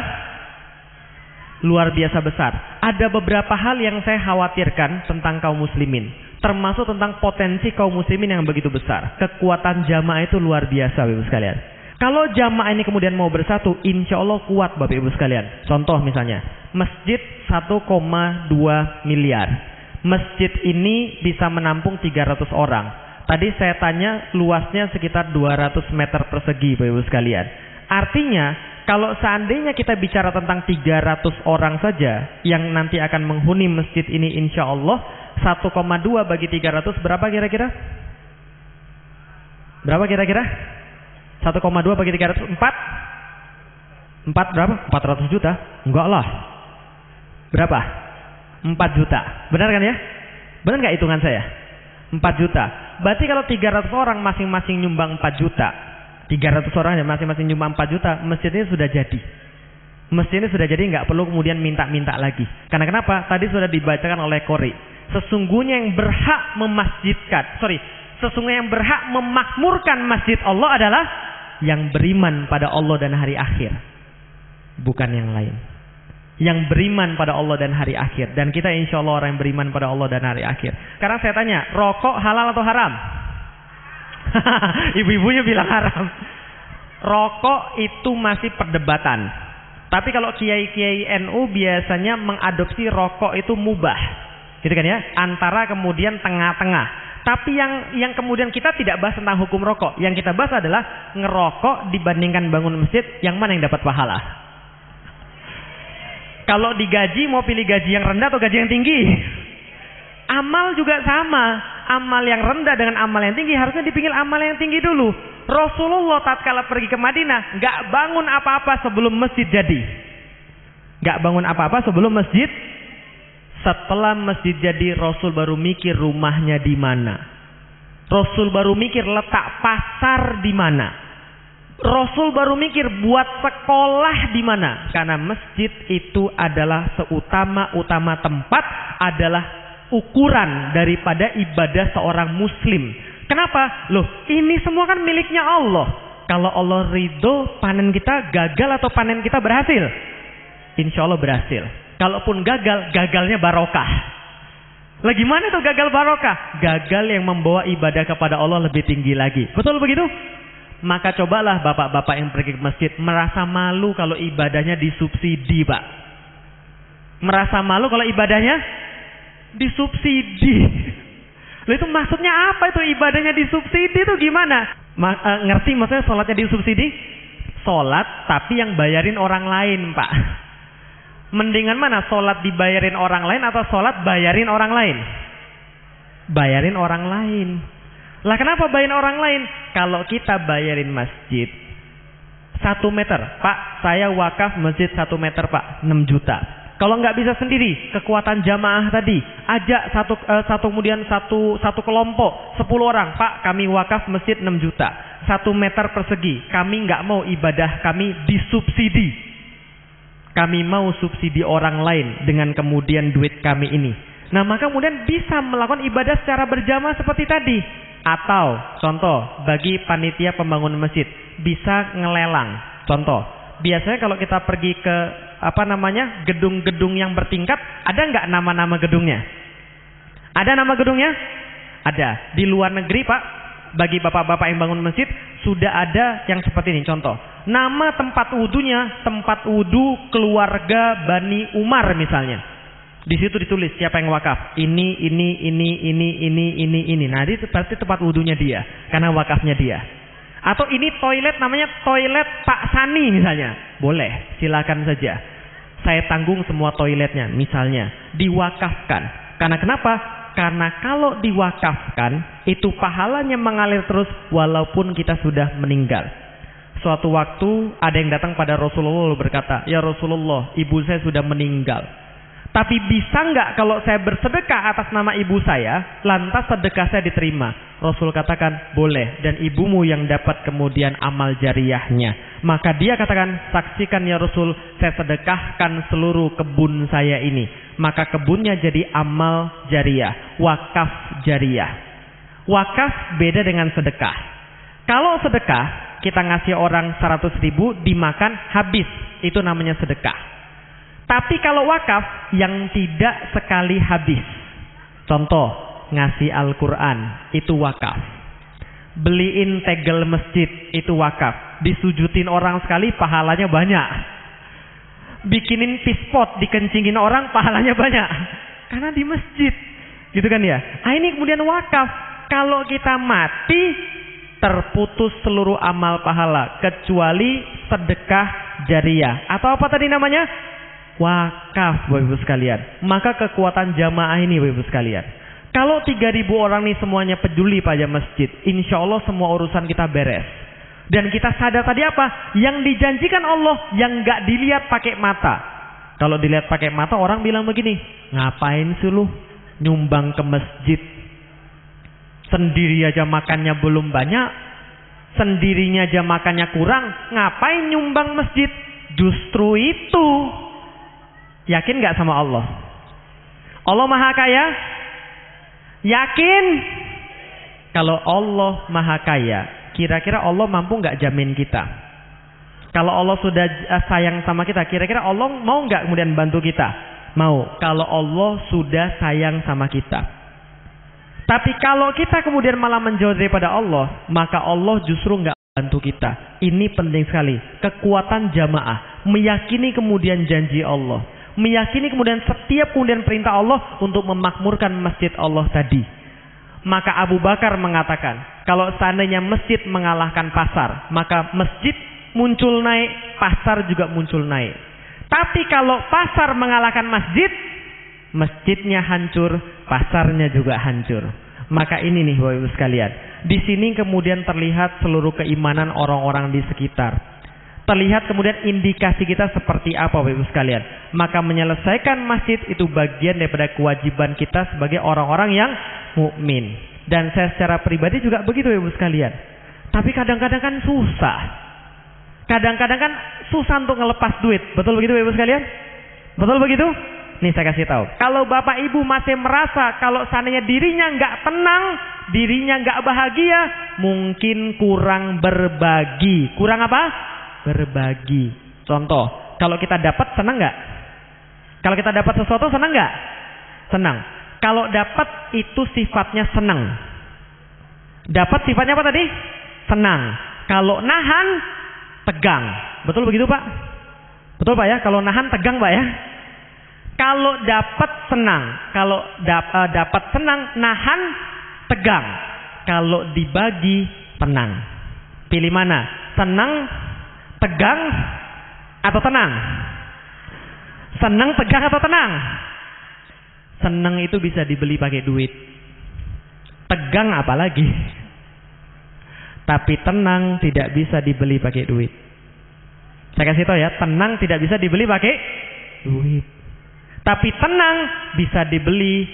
luar biasa besar. Ada beberapa hal yang saya khawatirkan tentang kaum muslimin. Termasuk tentang potensi kaum muslimin yang begitu besar. Kekuatan jamaah itu luar biasa, Bapak Ibu sekalian. Kalau jamaah ini kemudian mau bersatu, insya Allah kuat, Bapak Ibu sekalian. Contoh misalnya, masjid 1,2 miliar. Masjid ini bisa menampung 300 orang. Tadi saya tanya luasnya sekitar 200 meter persegi, Bapak Ibu sekalian. Artinya, kalau seandainya kita bicara tentang 300 orang saja yang nanti akan menghuni masjid ini insya Allah, 1,2 bagi 300 berapa kira-kira? Berapa kira-kira? 1,2 bagi 300, 4 berapa? 400 juta? Enggak lah. Berapa? 4 juta. Benar kan ya? Benar nggak hitungan saya? 4 juta. Berarti kalau 300 orang masing-masing nyumbang 4 juta. 300 orang ya masing-masing nyumbang 4 juta. Masjid ini sudah jadi. Masjid ini sudah jadi, nggak perlu kemudian minta-minta lagi. Karena kenapa? Tadi sudah dibacakan oleh Qori. Sesungguhnya yang berhak sesungguhnya yang berhak memakmurkan masjid Allah adalah yang beriman pada Allah dan hari akhir. Bukan yang lain. Yang beriman pada Allah dan hari akhir. Dan kita insya Allah orang yang beriman pada Allah dan hari akhir. Sekarang saya tanya, rokok halal atau haram? Ibu-ibunya bilang haram. Rokok itu masih perdebatan. Tapi kalau kiai-kiai NU biasanya mengadopsi rokok itu mubah, gitu kan ya? Antara kemudian tengah-tengah. Tapi yang kemudian kita tidak bahas tentang hukum rokok. Yang kita bahas adalah ngerokok dibandingkan bangun masjid, yang mana yang dapat pahala? Kalau digaji, mau pilih gaji yang rendah atau gaji yang tinggi? Amal juga sama. Amal yang rendah dengan amal yang tinggi, harusnya dipilih amal yang tinggi dulu. Rasulullah tatkala pergi ke Madinah, nggak bangun apa-apa sebelum masjid jadi. Nggak bangun apa-apa sebelum masjid. Setelah masjid jadi, Rasul baru mikir rumahnya di mana. Rasul baru mikir letak pasar di mana. Rasul baru mikir buat sekolah di mana. Karena masjid itu adalah seutama-utama tempat, adalah ukuran daripada ibadah seorang muslim. Kenapa? Loh, ini semua kan miliknya Allah. Kalau Allah ridho, panen kita gagal atau panen kita berhasil? Insya Allah berhasil. Kalaupun gagal, gagalnya barokah. Lah gimana tuh gagal barokah? Gagal yang membawa ibadah kepada Allah lebih tinggi lagi. Betul begitu? Maka cobalah bapak-bapak yang pergi ke masjid merasa malu kalau ibadahnya disubsidi, Pak. Merasa malu kalau ibadahnya disubsidi. Lalu itu maksudnya apa itu ibadahnya disubsidi itu gimana? Ngerti maksudnya sholatnya disubsidi? Sholat tapi yang bayarin orang lain, Pak. Mendingan mana? Sholat dibayarin orang lain atau sholat bayarin orang lain? Bayarin orang lain. Lah kenapa bayarin orang lain? Kalau kita bayarin masjid 1 meter, Pak, saya wakaf masjid 1 meter, Pak, 6 juta. Kalau nggak bisa sendiri, kekuatan jamaah tadi, ajak satu kelompok 10 orang, Pak, kami wakaf masjid 6 juta, 1 meter persegi. Kami nggak mau ibadah kami disubsidi. Kami mau subsidi orang lain dengan kemudian duit kami ini. Nah, maka kemudian bisa melakukan ibadah secara berjamaah seperti tadi. Atau contoh bagi panitia pembangunan masjid bisa ngelelang. Contoh, biasanya kalau kita pergi ke gedung-gedung yang bertingkat, ada nggak nama-nama gedungnya? Ada nama gedungnya? Ada. Di luar negeri, Pak, Bagi bapak-bapak yang bangun masjid, sudah ada yang seperti ini. Contoh, nama tempat wudunya, tempat wudu keluarga Bani Umar misalnya. Di situ ditulis siapa yang wakaf. Ini. Nah, ini berarti tempat wudunya dia, karena wakafnya dia. Atau ini toilet, namanya toilet Pak Sani misalnya. Boleh, silakan saja. Saya tanggung semua toiletnya, misalnya. Diwakafkan. Karena kenapa? Karena kalau diwakafkan, itu pahalanya mengalir terus walaupun kita sudah meninggal. Suatu waktu ada yang datang pada Rasulullah lalu berkata, "Ya Rasulullah, ibu saya sudah meninggal. Tapi bisa nggak kalau saya bersedekah atas nama ibu saya, lantas sedekah saya diterima?" Rasul katakan, boleh, dan ibumu yang dapat kemudian amal jariyahnya. Maka dia katakan, saksikan ya Rasul, saya sedekahkan seluruh kebun saya ini. Maka kebunnya jadi amal jariyah, wakaf jariyah. Wakaf beda dengan sedekah. Kalau sedekah, kita ngasih orang 100.000, dimakan habis, itu namanya sedekah. Tapi kalau wakaf, yang tidak sekali habis. Contoh, ngasih Al-Quran, itu wakaf. Beliin tegel masjid, itu wakaf. Disujudin orang sekali, pahalanya banyak. Bikinin pispot, dikencingin orang, pahalanya banyak. Karena di masjid. Gitu kan ya? Ini kemudian wakaf. Kalau kita mati, terputus seluruh amal pahala. Kecuali sedekah jariyah. Atau apa tadi namanya? Wakaf, Bapak Ibu sekalian. Maka kekuatan jamaah ini, Bapak Ibu sekalian. Kalau 3.000 orang nih semuanya peduli pada masjid, insya Allah semua urusan kita beres. Dan kita sadar tadi apa? Yang dijanjikan Allah yang gak dilihat pakai mata. Kalau dilihat pakai mata, orang bilang begini, ngapain sih lu nyumbang ke masjid? Sendiri aja makannya belum banyak, sendirinya aja makannya kurang, ngapain nyumbang masjid? Justru itu. Yakin gak sama Allah? Allah Maha Kaya? Yakin? Kalau Allah Maha Kaya, kira-kira Allah mampu nggak jamin kita? Kalau Allah sudah sayang sama kita, kira-kira Allah mau nggak kemudian bantu kita? Mau. Kalau Allah sudah sayang sama kita. Tapi kalau kita kemudian malah menjauh daripada Allah, maka Allah justru nggak bantu kita. Ini penting sekali. Kekuatan jamaah, meyakini kemudian janji Allah, meyakini kemudian setiap kemudian perintah Allah untuk memakmurkan masjid Allah tadi. Maka Abu Bakar mengatakan, kalau seandainya masjid mengalahkan pasar, maka masjid muncul naik, pasar juga muncul naik. Tapi kalau pasar mengalahkan masjid, masjidnya hancur, pasarnya juga hancur. Maka ini nih Bapak Ibu sekalian, di sini kemudian terlihat seluruh keimanan orang-orang di sekitar. Terlihat kemudian indikasi kita seperti apa Bapak Ibu sekalian. Maka menyelesaikan masjid itu bagian daripada kewajiban kita sebagai orang-orang yang mukmin. Dan saya secara pribadi juga begitu Ibu sekalian. Tapi kadang-kadang kan susah. Kadang-kadang kan susah untuk ngelepas duit. Betul begitu Ibu sekalian? Betul begitu? Nih saya kasih tahu. Kalau Bapak Ibu masih merasa kalau seandainya dirinya nggak tenang, dirinya nggak bahagia, mungkin kurang berbagi. Kurang apa? Berbagi. Contoh, kalau kita dapat senang nggak? Kalau kita dapat sesuatu senang nggak? Senang. Kalau dapat itu sifatnya senang. Dapat sifatnya apa tadi? Senang. Kalau nahan, tegang. Betul begitu Pak? Betul Pak ya? Kalau nahan tegang Pak ya? Kalau dapat senang. Kalau dapat senang, nahan, tegang. Kalau dibagi, tenang. Pilih mana? Senang, tegang, atau tenang? Senang, tegang, atau tenang? Senang itu bisa dibeli pakai duit. Tegang apalagi. Tapi tenang tidak bisa dibeli pakai duit. Saya kasih tahu ya, tenang tidak bisa dibeli pakai duit. Tapi tenang bisa dibeli,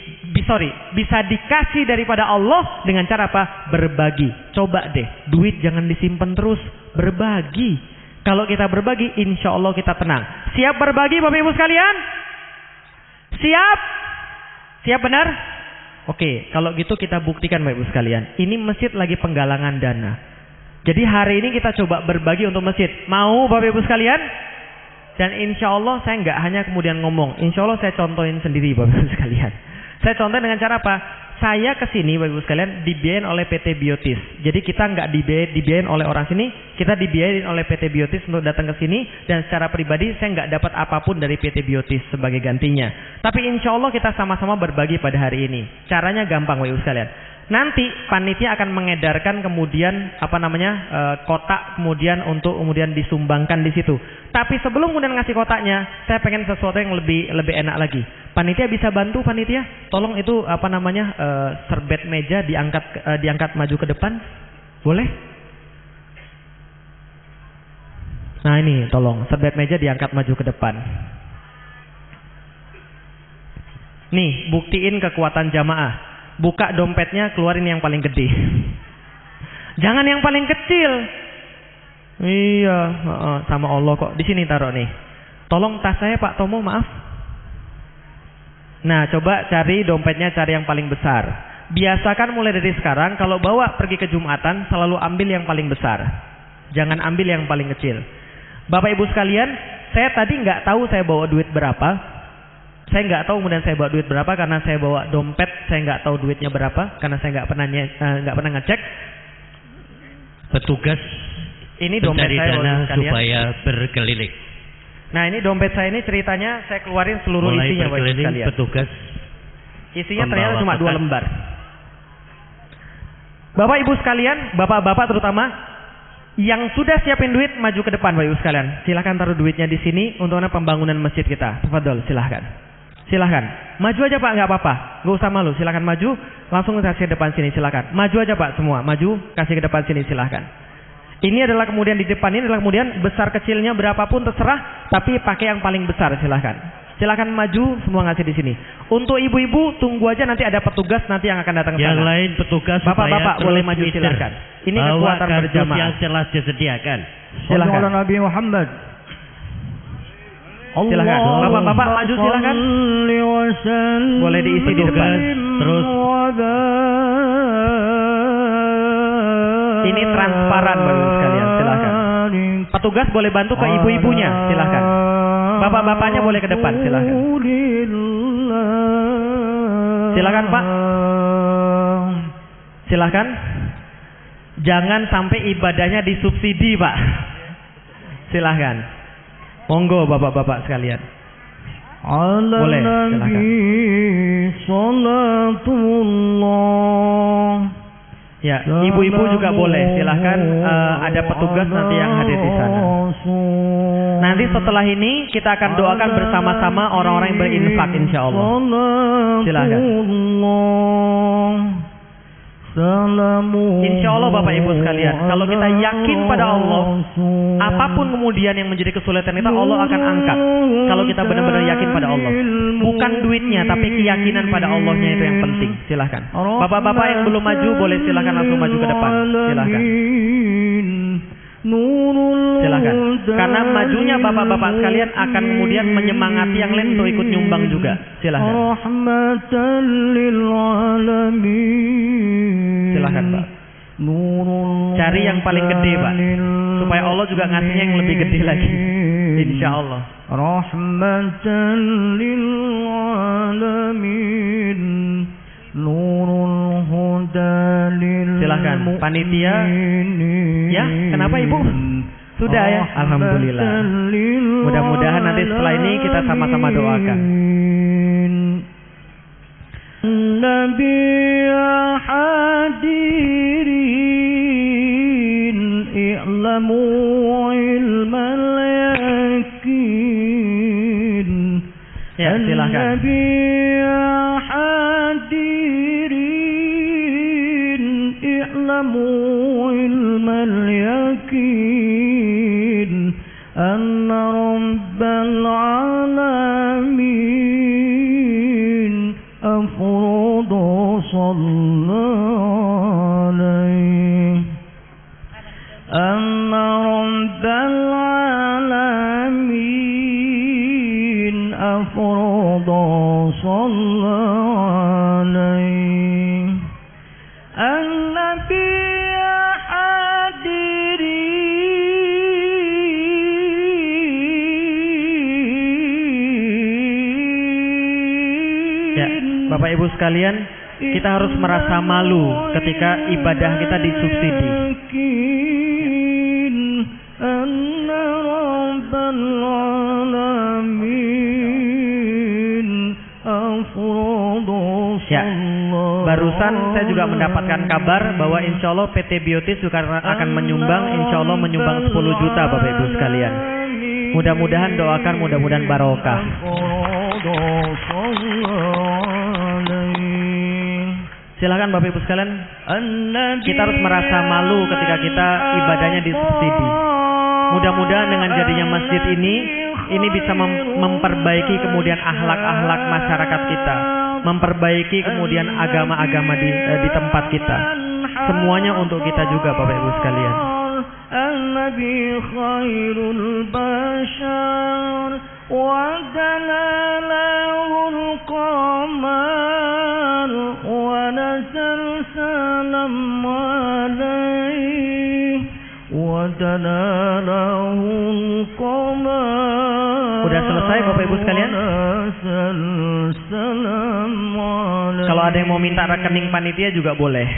bisa dikasih daripada Allah dengan cara apa? Berbagi. Coba deh, duit jangan disimpan terus, berbagi. Kalau kita berbagi, insya Allah kita tenang. Siap berbagi Bapak Ibu sekalian? Siap? Siap benar? Oke, kalau gitu kita buktikan Bapak Ibu sekalian. Ini masjid lagi penggalangan dana. Jadi hari ini kita coba berbagi untuk masjid. Mau Bapak Ibu sekalian? Dan insya Allah saya nggak hanya kemudian ngomong. Insya Allah saya contohin sendiri Bapak Ibu sekalian. Saya contohin dengan cara apa? saya kesini Bapak Ibu sekalian dibiayain oleh PT Biotis. Jadi kita nggak dibiayain oleh orang sini, kita dibiayain oleh PT Biotis untuk datang ke sini, dan secara pribadi saya nggak dapat apapun dari PT Biotis sebagai gantinya. Tapi insya Allah kita sama-sama berbagi pada hari ini. Caranya gampang Bapak Ibu sekalian. Nanti panitia akan mengedarkan kemudian kotak kemudian untuk kemudian disumbangkan di situ. Tapi sebelum kemudian ngasih kotaknya, saya pengen sesuatu yang lebih enak lagi. Panitia bisa bantu panitia? Tolong itu serbet meja diangkat maju ke depan. Boleh? Nah ini tolong serbet meja diangkat maju ke depan. Nih, buktiin kekuatan jamaah. Buka dompetnya, keluarin yang paling gede. Jangan yang paling kecil. Iya, sama Allah kok. Di sini taruh nih. Tolong tas saya Pak Tomo, maaf. Nah, coba cari dompetnya, cari yang paling besar. Biasakan mulai dari sekarang kalau bawa pergi ke Jumatan selalu ambil yang paling besar. Jangan ambil yang paling kecil. Bapak Ibu sekalian, saya tadi nggak tahu saya bawa duit berapa. Saya nggak tahu kemudian saya bawa duit berapa karena saya bawa dompet, saya nggak tahu duitnya berapa karena saya nggak pernah ngecek. Petugas ini dompet saya supaya berkeliling. Nah ini dompet saya ini ceritanya saya keluarin seluruh mulai isinya Bapak sekalian. Petugas isinya ternyata cuma 2 lembar. Bapak Ibu sekalian, bapak-bapak terutama yang sudah siapin duit maju ke depan Bapak Ibu sekalian. Silahkan taruh duitnya di sini untuk pembangunan masjid kita. Tafadhol, silahkan. Silahkan, maju aja Pak, nggak apa-apa, nggak usah malu. Silahkan maju, langsung kasih ke depan sini. Silahkan, maju aja Pak semua, maju, kasih ke depan sini. Silahkan. Ini adalah kemudian di depan ini adalah kemudian besar kecilnya berapapun terserah, tapi pakai yang paling besar. Silahkan. Silahkan maju, semua ngasih di sini. Untuk ibu-ibu tunggu aja, nanti ada petugas nanti yang akan datang ke sana. Yang lain petugas. Bapak-bapak boleh maju silahkan. Ini kekuatan berjamaah. Yang telah disediakan. Silahkan. Nabi Muhammad. Silahkan. Bapak-bapak maju silahkan. Boleh diisi di depan. Terus. Ini transparan Bapak sekalian. Silahkan. Petugas boleh bantu ke ibu-ibunya. Silahkan. Bapak-bapaknya boleh ke depan. Silahkan. Silahkan Pak. Silahkan. Jangan sampai ibadahnya disubsidi Pak. Silahkan. Monggo bapak-bapak sekalian. Boleh, silakan. Ya, ibu-ibu juga boleh. Silahkan, ada petugas nanti yang hadir di sana. Nanti setelah ini kita akan doakan bersama-sama orang-orang yang berinfak insyaallah. Silahkan. Insya Allah Bapak Ibu sekalian, kalau kita yakin pada Allah, apapun kemudian yang menjadi kesulitan kita, Allah akan angkat. Kalau kita benar-benar yakin pada Allah, bukan duitnya, tapi keyakinan pada Allahnya itu yang penting. Silahkan. Bapak-bapak yang belum maju boleh silahkan langsung maju ke depan. Silahkan. Silahkan. Karena majunya bapak-bapak sekalian akan kemudian menyemangati yang lain untuk ikut nyumbang juga. Silahkan. Silahkan Pak. Cari yang paling gede Pak, supaya Allah juga ngasihnya yang lebih gede lagi. Insya Allah. Rahmatan lil alamin. Nurul huda lil. Silahkan panitia. Ya, kenapa Ibu? Sudah ya, alhamdulillah. Mudah-mudahan nanti setelah ini kita sama-sama doakan. Nabi hadirin i'lamu ilmal yakin. Ya, silahkan. Nabi hadirin i'lamu ilmal yakin anna rabbal alamin afrudu sallallahu alaihi anna rabbal alamin afrudu sallallahu alaihi an-nabi Bapak Ibu sekalian, kita harus merasa malu ketika ibadah kita disubsidi. Ya, barusan saya juga mendapatkan kabar bahwa insya Allah PT Biotis juga akan menyumbang, insya Allah menyumbang 10 juta Bapak Ibu sekalian. Mudah-mudahan doakan, mudah-mudahan barokah. Silakan Bapak Ibu sekalian, kita harus merasa malu ketika kita ibadahnya disubsidi. Mudah-mudahan dengan jadinya masjid ini bisa memperbaiki kemudian akhlak-akhlak masyarakat kita, memperbaiki kemudian agama-agama di tempat kita. Semuanya untuk kita juga Bapak Ibu sekalian. النبي خير البشر ودلاله القمر ونزل سلام عليه ودلاله القمر. Udah selesai Bapak Ibu sekalian? Kalau ada yang mau minta rekening panitia juga boleh.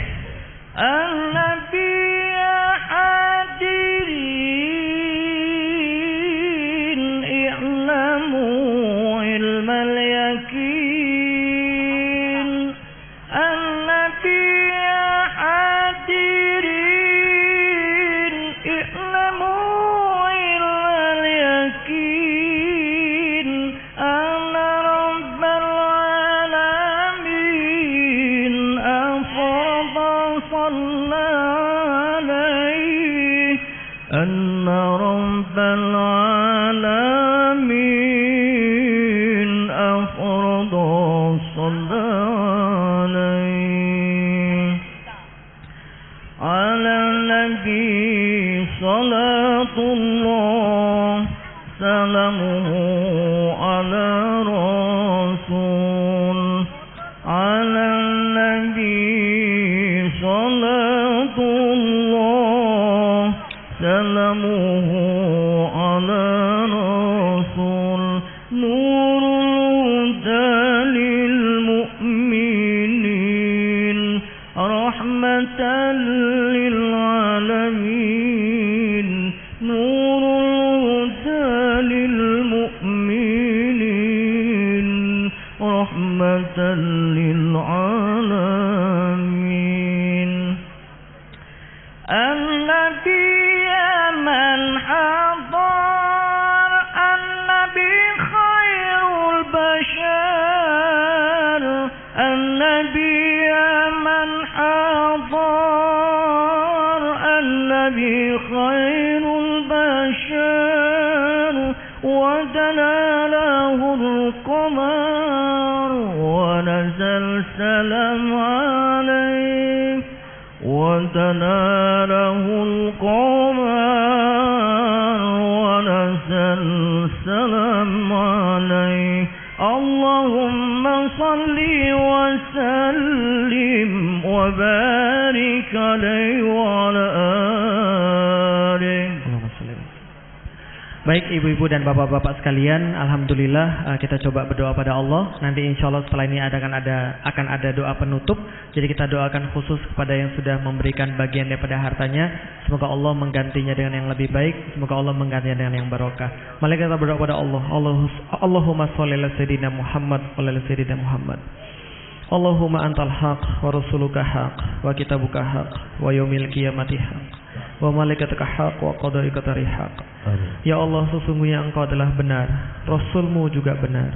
Baik ibu-ibu dan bapak-bapak sekalian, alhamdulillah kita coba berdoa pada Allah. Nanti insya Allah setelah ini akan ada doa penutup. Jadi kita doakan khusus kepada yang sudah memberikan bagian daripada hartanya. Semoga Allah menggantinya dengan yang lebih baik. Semoga Allah menggantinya dengan yang barokah. Mari kita berdoa pada Allah. Allahumma sholli ala sayyidina Muhammad wa ala sayyidina Muhammad. Allahumma antal haq wa rasuluka haq wa kitabuka haq wa yaumil qiyamati haq wa malaikatuka haq wa qadaika haq. Ya Allah, sesungguhnya Engkau adalah benar, Rasulmu juga benar,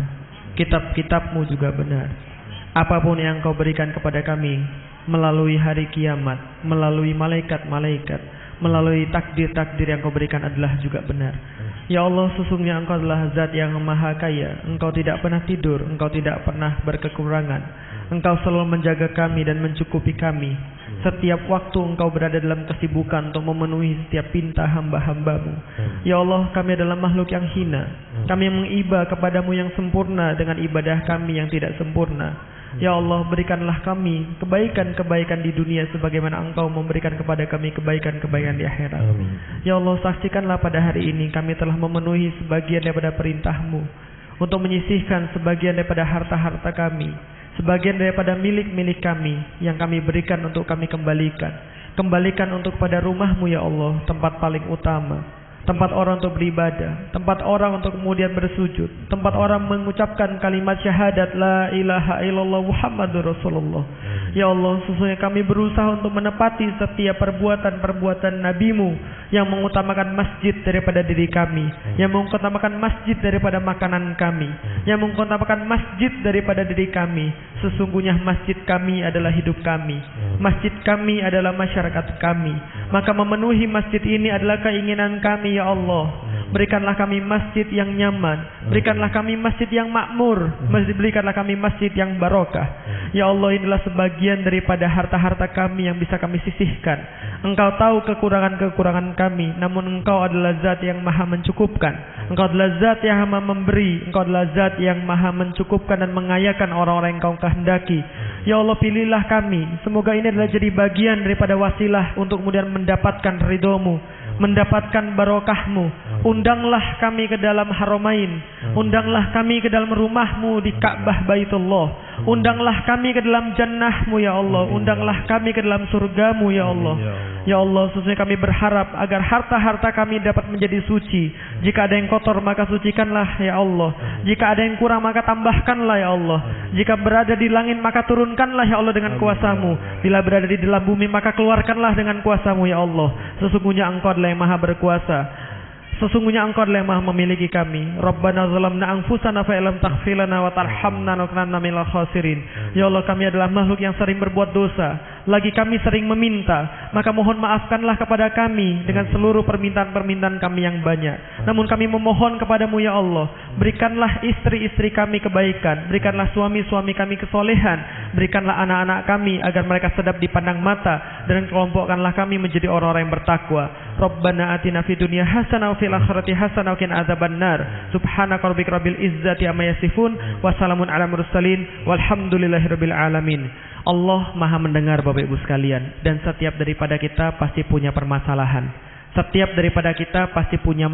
kitab-kitabmu juga benar. Apapun yang Engkau berikan kepada kami melalui hari kiamat, melalui malaikat-malaikat, melalui takdir-takdir yang Engkau berikan adalah juga benar. Ya Allah, sesungguhnya Engkau adalah zat yang maha kaya. Engkau tidak pernah tidur, Engkau tidak pernah berkekurangan. Engkau selalu menjaga kami dan mencukupi kami. Setiap waktu Engkau berada dalam kesibukan untuk memenuhi setiap pinta hamba-hambamu. Ya Allah, kami adalah makhluk yang hina. Kami yang mengiba kepadamu yang sempurna dengan ibadah kami yang tidak sempurna. Ya Allah, berikanlah kami kebaikan-kebaikan di dunia sebagaimana Engkau memberikan kepada kami kebaikan-kebaikan di akhirat. Ya Allah, saksikanlah pada hari ini kami telah memenuhi sebagian daripada perintah-Mu untuk menyisihkan sebagian daripada harta-harta kami, Sebagian daripada milik-milik kami yang kami berikan untuk kami kembalikan. Kembalikan untuk pada rumah-Mu ya Allah, tempat paling utama, tempat orang untuk beribadah, tempat orang untuk kemudian bersujud, tempat orang mengucapkan kalimat syahadat la ilaha illallah Muhammadur Rasulullah. Ya Allah, sesungguhnya kami berusaha untuk menepati setiap perbuatan-perbuatan Nabi-Mu yang mengutamakan masjid daripada diri kami, yang mengutamakan masjid daripada makanan kami, yang mengutamakan masjid daripada diri kami. Sesungguhnya masjid kami adalah hidup kami, masjid kami adalah masyarakat kami. Maka memenuhi masjid ini adalah keinginan kami ya Allah. Berikanlah kami masjid yang nyaman, berikanlah kami masjid yang makmur, berikanlah kami masjid yang barokah. Ya Allah, inilah sebagian daripada harta-harta kami yang bisa kami sisihkan. Engkau tahu kekurangan-kekurangan kami, namun Engkau adalah zat yang maha mencukupkan. Engkau adalah zat yang maha memberi. Engkau adalah zat yang maha mencukupkan dan mengayakan orang-orang yang Engkau kehendaki. Ya Allah, pilihlah kami. Semoga ini adalah jadi bagian daripada wasilah untuk kemudian mendapatkan ridho-Mu, mendapatkan barokah-Mu. Undanglah kami ke dalam Haramain, undanglah kami ke dalam rumah-Mu di Ka'bah Baitullah, undanglah kami ke dalam jannah-Mu ya Allah, undanglah kami ke dalam surga-Mu ya Allah. Ya Allah, sesungguhnya kami berharap agar harta-harta kami dapat menjadi suci. Jika ada yang kotor maka sucikanlah ya Allah, jika ada yang kurang maka tambahkanlah ya Allah, jika berada di langit maka turunkanlah ya Allah dengan kuasa-Mu, bila berada di dalam bumi maka keluarkanlah dengan kuasa-Mu ya Allah. Sesungguhnya Engkau adalah yang maha berkuasa. Sesungguhnya Engkau adalah yang maha memiliki kami. Rabbana zalamna anfusana fa illam taghfir lana wa tarhamna lakunanna minal khasirin. Ya Allah, kami adalah makhluk yang sering berbuat dosa, lagi kami sering meminta. Maka mohon maafkanlah kepada kami dengan seluruh permintaan-permintaan kami yang banyak. Namun kami memohon kepadamu ya Allah, berikanlah istri-istri kami kebaikan, berikanlah suami-suami kami kesolehan, berikanlah anak-anak kami agar mereka sedap dipandang mata, dan kelompokkanlah kami menjadi orang-orang yang bertakwa. Rabbana atina fid dunya hasanah wa fil akhirati hasanah wa qina adzabannar. Subhanaka rabbika rabbil izzati amma yasifun wa salamun ala mursalin walhamdulillahirabbil alamin. Allah Maha mendengar Bapak Ibu sekalian, dan setiap daripada kita pasti punya permasalahan. Setiap daripada kita pasti punya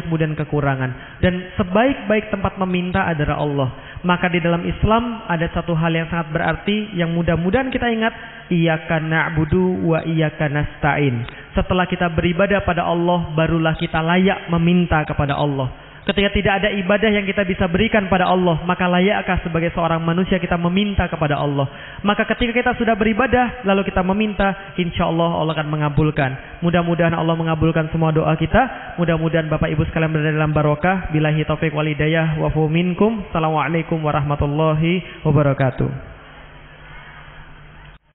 kemudian kekurangan, dan sebaik-baik tempat meminta adalah Allah. Maka di dalam Islam ada satu hal yang sangat berarti yang mudah-mudahan kita ingat, iyyaka na'budu wa iyyaka nasta'in. Setelah kita beribadah pada Allah, barulah kita layak meminta kepada Allah. Ketika tidak ada ibadah yang kita bisa berikan pada Allah, maka layakkah sebagai seorang manusia kita meminta kepada Allah? Maka ketika kita sudah beribadah lalu kita meminta, insya Allah Allah akan mengabulkan. Mudah-mudahan Allah mengabulkan semua doa kita. Mudah-mudahan Bapak Ibu sekalian berada dalam barokah. Billahi taufiq wal hidayah wa fu minkum. Assalamualaikum warahmatullahi wabarakatuh.